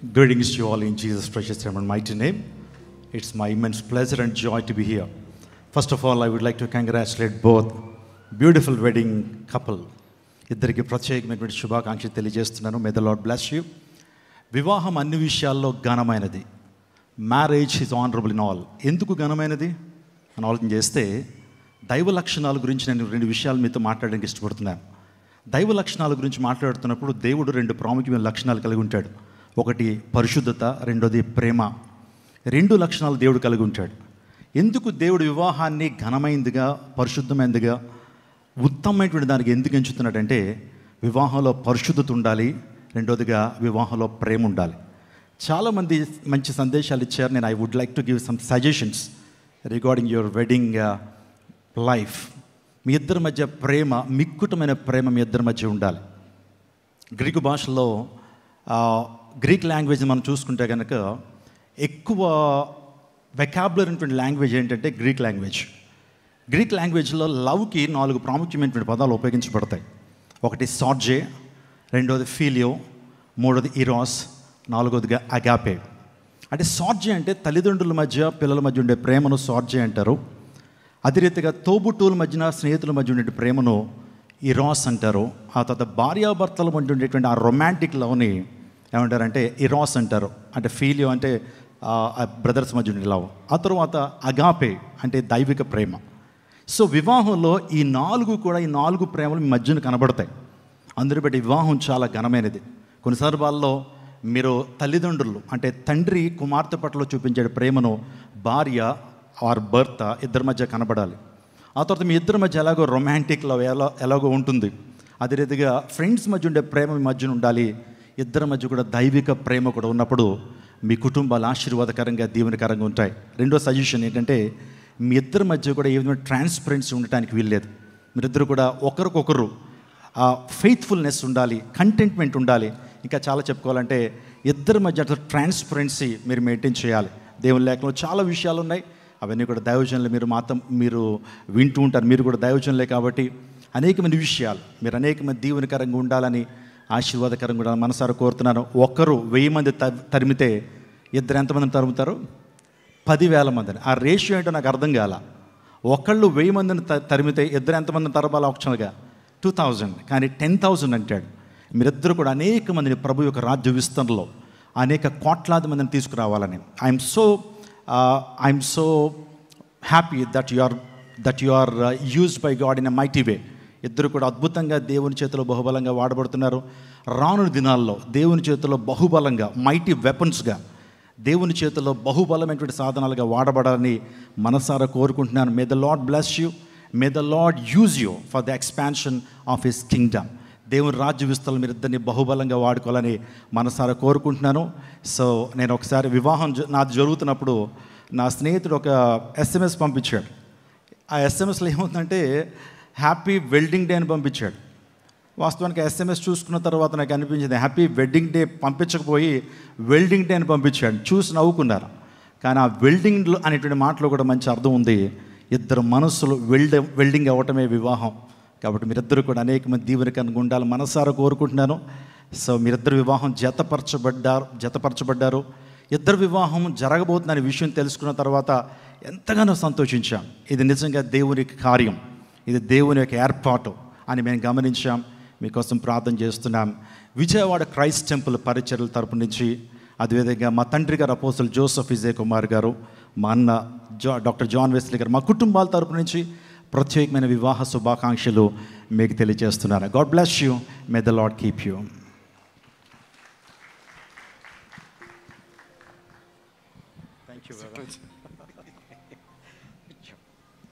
Greetings to you all in Jesus' precious and mighty name. It's my immense pleasure and joy to be here. First of all, I would like to congratulate both beautiful wedding couple. ఇద్దరికి ప్రత్యేకమైనటువంటి శుభాకాంక్షలు తెలియజేస్తున్నాను. May the lord bless you. వివాహం అన్ని విషయాల్లో ఘనమైనది. Marriage is honourable in all. ఎందుకు ఘనమైనది అని ఆలోచన చేస్తే దైవ లక్షణాల గురించి నేను రెండు విషయాలు మీతో మాట్లాడడానికి ఇష్టపడుతున్నాను. దైవ లక్షణాల గురించి మాట్లాడుతున్నప్పుడు దేవుడు రెండు ప్రాముఖ్యమైన లక్షణాలు కలిగి ఉంటాడు. ఒకటి పరిశుద్ధత, రెండోది ప్రేమ. రెండు లక్షణాలు దేవుడు కలిగి ఉంటాడు. ఎందుకు దేవుడు వివాహాన్ని ఘనమైనదిగా, పరిశుద్ధమైనదిగా, ఉత్తమమైనటువంటి దానికి ఎందుకు ఎంచుతున్నాడంటే వివాహంలో పరిశుద్ధత ఉండాలి, రెండోదిగా వివాహంలో ప్రేమ ఉండాలి. చాలామంది మంచి సందేశాలు ఇచ్చారు. నేను I would like to give some suggestions regarding your wedding life. మీ ఇద్దరి మధ్య ప్రేమ, మిక్కుటమైన ప్రేమ మీ ఇద్దరి మధ్య ఉండాలి. గ్రీకు భాషలో గ్రీక్ లాంగ్వేజ్ మనం చూసుకుంటే కనుక ఎక్కువ వెకాబులరీ అయినటువంటి లాంగ్వేజ్ ఏంటంటే గ్రీక్ లాంగ్వేజ్. గ్రీక్ లాంగ్వేజ్లో లవ్కి 4 ప్రాముఖ్యమైనటువంటి పదాలు ఉపయోగించబడతాయి. ఒకటి సార్జే, రెండోది ఫీలియో, మూడోది ఇరాస్, నాలుగోదిగా అగాపే. అంటే సార్జే అంటే తల్లిదండ్రుల మధ్య పిల్లల మధ్య ఉండే ప్రేమను సార్జే అంటారు. అదే రీతిగా తోబుట్టువుల మధ్యన, స్నేహితుల మధ్య ఉండే ప్రేమను ఇరాస్ అంటారు. ఆ తర్వాత భార్యాభర్తల మధ్య ఉండేటువంటి ఆ రొమాంటిక్ లవ్ని ఏమంటారంటే ఇరాస్ అంటారు. అంటే ఫీలియో అంటే బ్రదర్స్ మధ్య ఉండే లవ్. ఆ తర్వాత అగాపే అంటే దైవిక ప్రేమ. సో వివాహంలో ఈ 4 ప్రేమలు మీ మధ్యన కనబడతాయి. అందరూ బట్టి వివాహం చాలా ఘనమైనది. కొన్ని సందర్భాల్లో మీరు తల్లిదండ్రులు అంటే తండ్రి కుమార్తె పట్ల చూపించే ప్రేమను భార్య ఆర్ భర్త ఇద్దరి మధ్య కనబడాలి. ఆ తర్వాత మీ ఇద్దరి మధ్య ఎలాగో రొమాంటిక్ లవ్ ఎలాగో ఉంటుంది. అదే రీతిగా ఫ్రెండ్స్ మధ్య ఉండే ప్రేమ మీ మధ్యన ఉండాలి. ఇద్దరి మధ్య కూడా దైవిక ప్రేమ కూడా ఉన్నప్పుడు మీ కుటుంబాలు ఆశీర్వాదకరంగా, దీవెనకరంగా ఉంటాయి. రెండో సజెషన్ ఏంటంటే మీ ఇద్దరి మధ్య కూడా ఏ విధమైన ట్రాన్స్పరెన్సీ ఉండటానికి వీల్లేదు. మీరిద్దరు కూడా ఒకరికొకరు ఫెయిత్ఫుల్నెస్ ఉండాలి, కంటెంట్మెంట్ ఉండాలి. ఇంకా చాలా చెప్పుకోవాలంటే ఇద్దరి మధ్య ట్రాన్స్పరెన్సీ మీరు మెయింటైన్ చేయాలి. దేవుని లేఖలో చాలా విషయాలు ఉన్నాయి. అవన్నీ కూడా దైవజనులు మీరు వింటూ ఉంటారు. మీరు కూడా దైవజనులే కాబట్టి అనేకమంది విషయాలు మీరు అనేకమంది దీవెనకరంగా ఉండాలని, ఆశీర్వాదకరంగా ఉండాలని మనసారా కోరుతున్నాను. ఒకరు 1000 మంది తరిమితే ఇద్దరు ఎంతమందిని తరుముతారు? 10,000 మందిని. ఆ రేషియో ఏంటో నాకు అర్థం కాల. ఒకళ్ళు 1000 మందిని తరిమితే ఇద్దరు ఎంతమందిని తరపాలి? ఆప్షన్గా 2000, కానీ 10,000 అంటాడు. మీరిద్దరు కూడా అనేక మందిని ప్రభు యొక్క రాజ్య విస్తరణలో అనేక కోట్లాది మందిని తీసుకురావాలని. I'm so happy that you are used by God in a mighty way. ఇద్దరు కూడా అద్భుతంగా దేవుని చేతిలో బహుబలంగా వాడబడుతున్నారు. రానున్న దినాల్లో దేవుని చేతిలో బహుబలంగా, మైటీ వెపన్స్గా, దేవుని చేతిలో బహుబలమైనటువంటి సాధనాలుగా వాడబడాలని మనసారా కోరుకుంటున్నాను. మే the lord bless you. May the lord use you for the expansion of his Kingdom. దేవుని రాజ్య విస్తరణలు మీరు ఇద్దరిని బహుబలంగా వాడుకోవాలని మనసారా కోరుకుంటున్నాను. సో నేను ఒకసారి వివాహం నాది జరుగుతున్నప్పుడు నా స్నేహితుడు ఒక SMS పంపించాడు. ఆ SMSలో ఏమవుతుందంటే హ్యాపీ వెడ్డింగ్ డే అని పంపించాడు. వాస్తవానికి SMS చూసుకున్న తర్వాత నాకు అనిపించింది హ్యాపీ వెడ్డింగ్ డే పంపించకపోయి వెల్డింగ్ డే అని పంపించాడు. చూసి నవ్వుకున్నారు. కానీ ఆ వెల్డింగ్ అనేటువంటి మాటలో కూడా మంచి అర్థం ఉంది. ఇద్దరు మనసులు వెల్డింగ్ అవ్వటమే వివాహం. కాబట్టి మీరిద్దరు కూడా అనేక మంది దీవెనకరంగా ఉండాలి మనసారా కోరుకుంటున్నాను. సో మీరిద్దరు వివాహం జతపరచబడ్డారు. ఇద్దరు వివాహం జరగబోతుందనే విషయం తెలుసుకున్న తర్వాత ఎంతగానో సంతోషించాం. ఇది నిజంగా దేవుని కార్యం, ఇది దేవుని యొక్క ఏర్పాటు అని మేము గమనించాం. మీకోసం ప్రార్థన చేస్తున్నాం. విజయవాడ క్రైస్ట్ టెంపుల్ పరిచర్యల తరపు నుంచి, అదేవిధంగా మా తండ్రి గారు అపోస్తలు జోసెఫ్ విజయ్ కుమార్ గారు, మా అన్న డాక్టర్ జాన్ వెస్లీ గారు, మా కుటుంబాల తరపు నుంచి ప్రత్యేకమైన వివాహ శుభాకాంక్షలు మీకు తెలియజేస్తున్నాను. God bless you. May the lord keep you. Thank you.